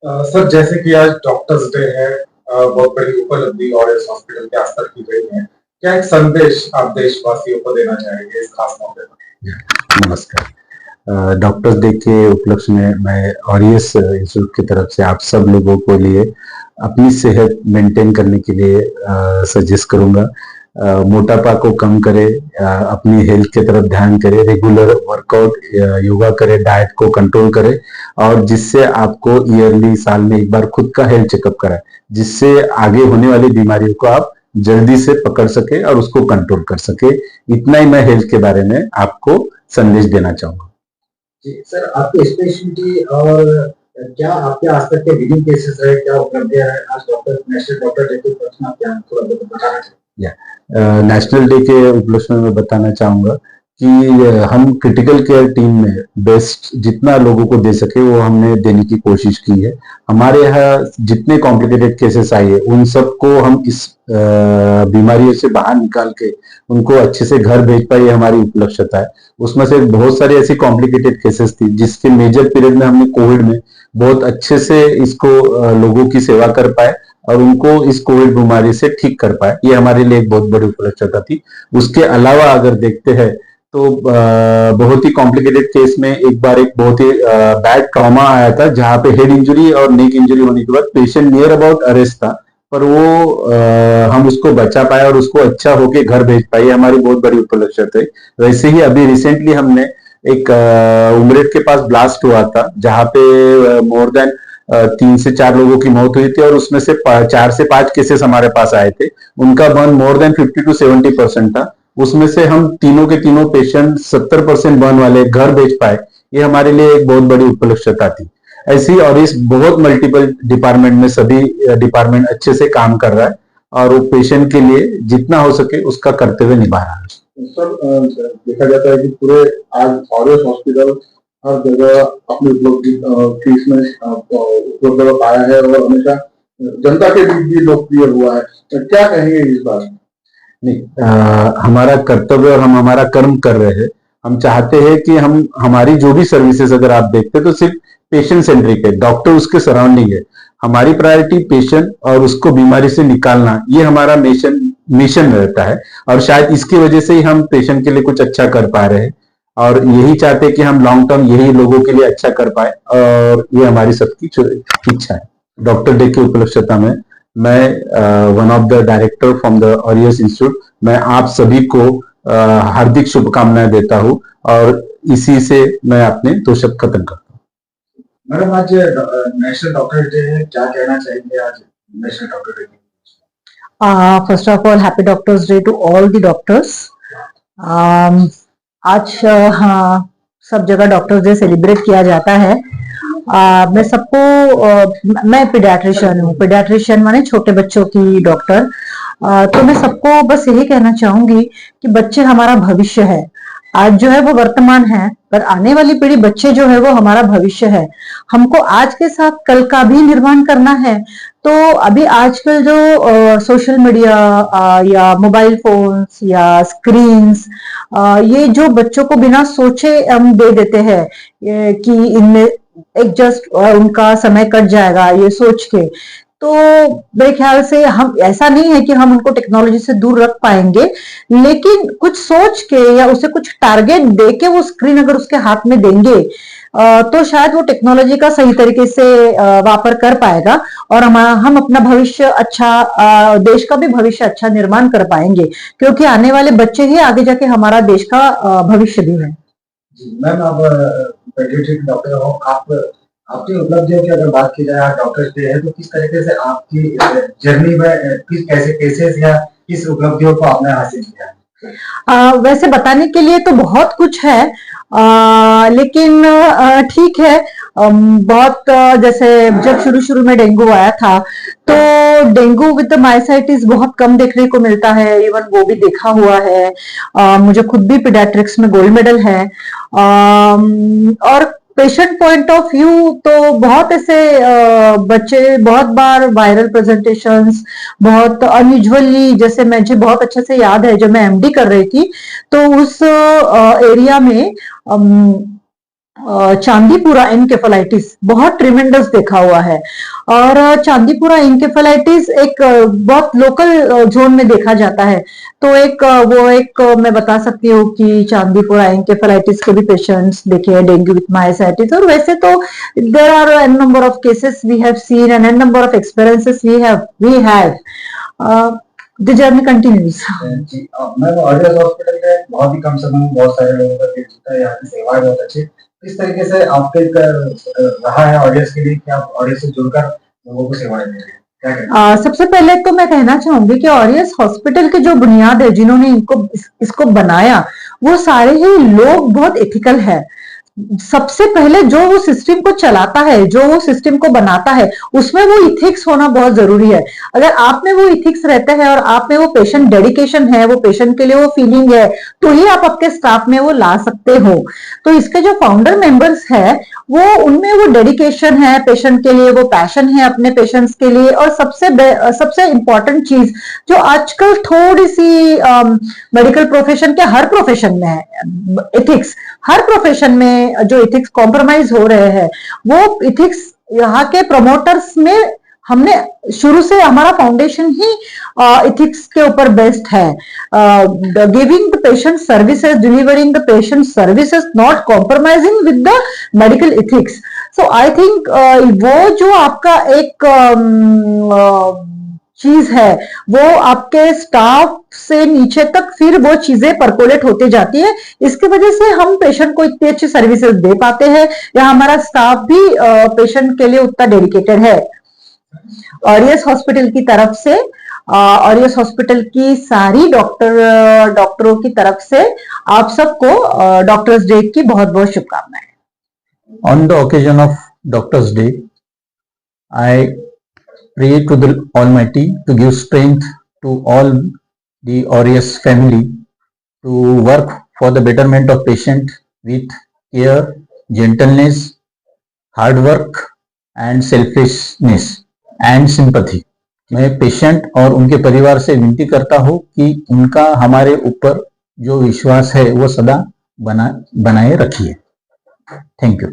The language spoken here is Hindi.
सर जैसे कि आज डॉक्टर्स डे है, बहुत बड़ी उपलब्धि और इस हॉस्पिटल के स्तर की गई है। क्या एक संदेश आप देशवासियों को देना चाहेंगे इस खास मौके पर? नमस्कार। डॉक्टर्स डे के उपलक्ष्य में मैं ऑरियस इंस्टीट्यूट की तरफ से आप सब लोगों को लिए अपनी सेहत मेंटेन करने के लिए सजेस्ट करूंगा। मोटापा को कम करें, अपनी हेल्थ की तरफ ध्यान करें, रेगुलर वर्कआउट, योगा करें, डाइट को कंट्रोल करें और जिससे आपको ईयरली साल में एक बार खुद का हेल्थ चेकअप कराएं, जिससे आगे होने वाली बीमारियों को आप जल्दी से पकड़ सके और उसको कंट्रोल कर सके। इतना ही मैं हेल्थ के बारे में आपको संदेश देना चाहूंगा। जी सर, आपकी स्पेशलिटी और क्या आपके आज तक के लीडिंग केसेस रहे, क्या उपलब्धियां है आज डॉक्टर नेशनल डॉक्टर डे के उपलक्ष्य में आप क्या थोड़ा बहुत बताना चाहिए? नेशनल डे के उपलक्ष्य में मैं बताना चाहूंगा कि हम क्रिटिकल केयर टीम में बेस्ट जितना लोगों को दे सके वो हमने देने की कोशिश की है। हमारे यहाँ जितने कॉम्प्लिकेटेड केसेस आए हैं उन सबको हम इस बीमारियों से बाहर निकाल के उनको अच्छे से घर भेज पाए, हमारी उपलक्ष्यता है। उसमें से बहुत सारे ऐसी कॉम्प्लिकेटेड केसेस थी जिसके मेजर पीरियड में हमने कोविड में बहुत अच्छे से इसको लोगों की सेवा कर पाए और उनको इस कोविड बीमारी से ठीक कर पाए। ये हमारे लिए एक बहुत बड़ी उपलब्धता थी। उसके अलावा अगर देखते हैं तो बहुत ही कॉम्प्लिकेटेड केस में एक बार एक बहुत ही बैड ट्रॉमा आया था जहां पे हेड इंजरी और नेक इंजरी होने के बाद पेशेंट नियर अबाउट अरेस्ट था, पर वो हम उसको बचा पाए और उसको अच्छा होके घर भेज पाए। हमारी बहुत बड़ी उपलब्धता है। वैसे ही अभी रिसेंटली हमने एक उमरेड के पास ब्लास्ट हुआ था जहां पे मोर देन 3 से 4 लोगों की मौत हुई थी और उसमें से 4 से 5 केसेस हमारे पास आए थे। उनका बर्न मोर देन 50 to 70% था। उसमें से हम तीनों के तीनों पेशेंट 70% बर्न वाले घर भेज पाए। ये हमारे लिए एक बहुत बड़ी उपलब्धता थी। ऐसी और इस बहुत मल्टीपल डिपार्टमेंट में सभी डिपार्टमेंट अच्छे से काम कर रहा है और वो पेशेंट के लिए जितना हो सके उसका कर्तव्य निभा रहा है। सर देखा जाता है कि पूरे आज ऑरियस हॉस्पिटल हर जगह अपनी उपलब्धि की इसमें उपलब्धता पाया है और हमेशा जनता के बीच भी लोकप्रिय हुआ है। तो क्या कहेंगे इस बार? नहीं, हमारा कर्तव्य और हम हमारा कर्म कर रहे हैं। हम चाहते हैं कि हम हमारी जो भी सर्विसेज अगर आप देखते हैं तो सिर्फ पेशेंट सेंट्रिक है, डॉक्टर उसके सराउंडिंग है। हमारी प्रायोरिटी पेशेंट और उसको बीमारी से निकालना, ये हमारा मिशन रहता है और शायद इसकी वजह से ही हम पेशेंट के लिए कुछ अच्छा कर पा रहे हैं और यही चाहते हैं कि हम लॉन्ग टर्म यही लोगों के लिए अच्छा कर पाए और ये हमारी सबकी इच्छा है। डॉक्टर डे की उपलक्ष्यता में मैं one of the director from the aureus institute, मैं आप सभी को हार्दिक शुभकामनाएं देता हूं और इसी से मैं अपने 2 शब्द खत्म करता हूं। मैडम आज नेशनल डॉक्टर डे है, क्या कहना चाहेंगे आज national doctor day? First of all, happy Doctors Day to all the doctors. आज हाँ, सब जगह डॉक्टर्स डे सेलिब्रेट किया जाता है। मैं सबको मैं पीडियाट्रिशियन हूँ। पीडियाट्रिशियन माने छोटे बच्चों की डॉक्टर। तो मैं सबको बस यही कहना चाहूंगी कि बच्चे हमारा भविष्य है। आज जो है वो वर्तमान है, पर आने वाली पीढ़ी बच्चे जो है वो हमारा भविष्य है। हमको आज के साथ कल का भी निर्माण करना है। तो अभी आजकल जो सोशल मीडिया या मोबाइल फोन्स या स्क्रीन्स, ये जो बच्चों को बिना सोचे हम दे देते हैं कि इनमें एक जस्ट उनका समय कट जाएगा ये सोच के, तो मेरे ख्याल से हम ऐसा नहीं है कि हम उनको टेक्नोलॉजी से दूर रख पाएंगे, लेकिन कुछ सोच के या उसे कुछ टारगेट दे के वो स्क्रीन अगर उसके हाथ में देंगे तो शायद वो टेक्नोलॉजी का सही तरीके से वापर कर पाएगा और हम अपना भविष्य अच्छा, देश का भी भविष्य अच्छा निर्माण कर पाएंगे, क्योंकि आने वाले बच्चे ही आगे जाके हमारा देश का भविष्य भी है। मैम आप पेडियाट्रिक डॉक्टर हो, आप आपकी उपलब्धियों की अगर बात की जाए, आज डॉक्टर्स डे है, तो किस तरीके से आपकी जर्नी में किस कैसे केसेस या किस उपलब्धियों को आपने हासिल किया? वैसे बताने के लिए तो बहुत कुछ है, लेकिन ठीक है। बहुत जैसे जब शुरू शुरू में डेंगू आया था तो डेंगू विद माइसाइटिस बहुत कम देखने को मिलता है, इवन वो भी देखा हुआ है। मुझे खुद भी पीडियाट्रिक्स में गोल्ड मेडल है। और पेशेंट पॉइंट ऑफ व्यू तो बहुत ऐसे बच्चे बहुत बार वायरल प्रेजेंटेशंस बहुत अनयूजुअली, जैसे मुझे बहुत अच्छे से याद है जब मैं एमडी कर रही थी तो उस एरिया में चांदीपुरा एनकेफेलाइटिस बहुत ट्रिमेंडस देखा हुआ है। और चांदीपुरा एनकेफेलाइटिस एक बहुत लोकल जोन में देखा जाता है। तो मैं बता सकती हूँ कि चांदीपुरा एनकेफेलाइटिस के भी पेशेंट्स देखे हैं, डेंगू विथ माइसाइटिस। और वैसे तो there are an number of cases we have seen and an number of experiences we have the journey continues. जी मैम, ऑरियस हॉस्पिटल में बहुत ही कम समय में बहुत सारे लोगों का दिल जीता है, यहाँ की सेवाएं बहुत अच्छी। किस तरीके से आपके रहा है ऑडियंस के लिए कि आप ऑडियंस से जुड़कर लोगों को सेवाएं दे रहे हैं, क्या कहते हैं? सबसे पहले तो मैं कहना चाहूंगी कि ऑरियस हॉस्पिटल की जो बुनियाद है, जिन्होंने इसको बनाया, वो सारे ही लोग बहुत एथिकल है। सबसे पहले जो वो सिस्टम को चलाता है, जो वो सिस्टम को बनाता है, उसमें वो इथिक्स होना बहुत जरूरी है। अगर आप में वो इथिक्स रहते हैं और आप में वो पेशेंट डेडिकेशन है, वो पेशेंट के लिए वो फीलिंग है, तो ही आप आपके स्टाफ में वो ला सकते हो। तो इसके जो फाउंडर मेंबर्स है, वो उनमें वो डेडिकेशन है पेशेंट के लिए, वो पैशन है अपने पेशेंट्स के लिए। और सबसे इंपॉर्टेंट चीज जो आजकल थोड़ी सी मेडिकल प्रोफेशन के हर प्रोफेशन में है, एथिक्स। हर प्रोफेशन में जो इथिक्स कॉम्प्रोमाइज हो रहे हैं, वो इथिक्स यहाँ के प्रमोटर्स में हमने शुरू से, हमारा फाउंडेशन ही इथिक्स के ऊपर बेस्ड है। Giving the patient services, delivering the patient services, not compromising with the medical ethics. So I think वो जो आपका एक चीज है, वो आपके स्टाफ से नीचे तक फिर वो चीजें परकोलेट होती जाती है। इसकी वजह से हम पेशेंट को इतनी अच्छी सर्विसेज दे पाते हैं, या हमारा स्टाफ भी पेशेंट के लिए उतना डेडिकेटेड है। ऑरियस हॉस्पिटल की तरफ से, ऑरियस हॉस्पिटल की सारी डॉक्टरों की तरफ से आप सबको डॉक्टर्स डे की बहुत बहुत शुभकामनाएं। On the occasion of Doctor's Day, I pray to the Almighty to give strength to all the Aureus family to work for the betterment of patient with care, gentleness, hard work and selflessness and sympathy. मैं पेशेंट और उनके परिवार से विनती करता हूँ कि उनका हमारे ऊपर जो विश्वास है वो सदा बनाए रखिए। Thank you.